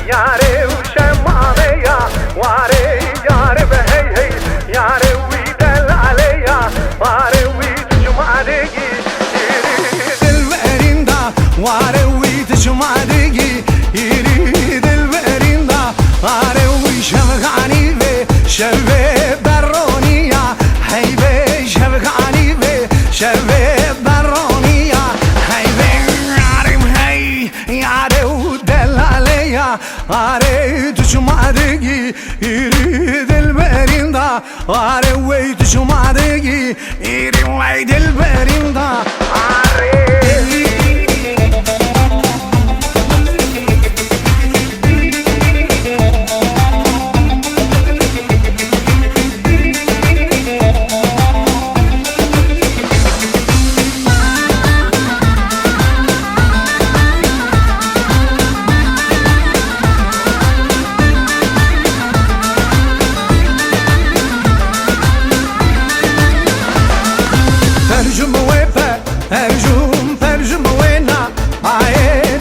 یاره و شمامه یا واره یاره به هی هی یاره وی دل علیا واره وی تجمعدگی دل بریندا واره وی تجمعدگی یری دل بریندا واره وی شمغانی و شبه برونیا هی به شمغانی و شبه برونیا هی به یارم هی یاره و دل علیا واره تجمعدگی یری دل بریندا واره وی تجمعدگی یری وی دل بریندا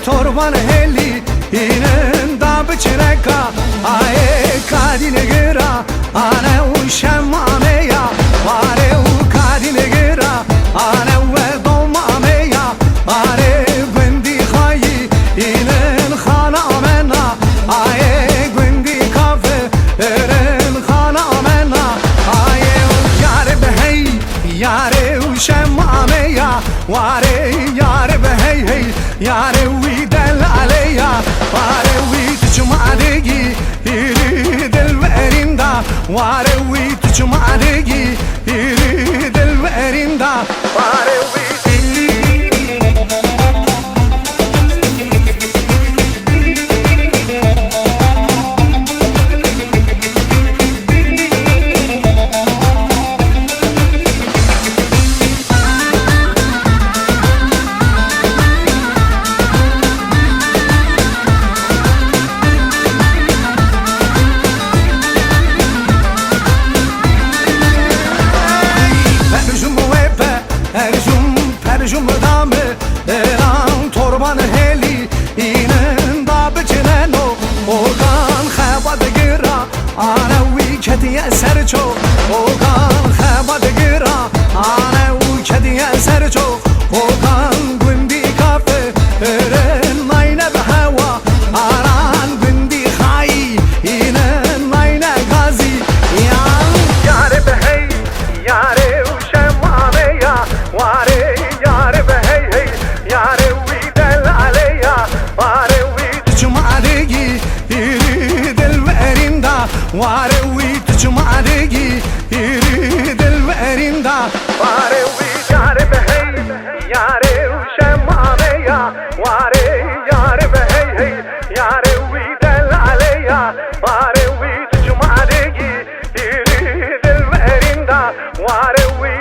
torban heli inen da bçreka aye kadine gira ana u şemame ya vare u kadine gira ana ve domame ya vare gündi khayi inen khana amena aye gündi kafe eren khana amena aye yare behey yare u şemame ya vare yare behey hey yare واره وی تجمعدگی یری دل بریندا واره وی Perjum dame eran torban heli inen da bçneno ogan khabad gira ana wi kediye serço ogan khabad gira ana wi kediye serço ogan gündi kafe eren mayne behwa aran gündi khay inen mayne gazi yare behey yare şemame ya ware yare وی دل علیا واره وی تجمعدگی یری دل بریندا واره وی تجمعدگی یری دل بریندا واره وی یاره بهی یاره و شمامه یا واره یاره بهی یاره وی دل علیا واره وی تجمعدگی یری دل بریندا واره وی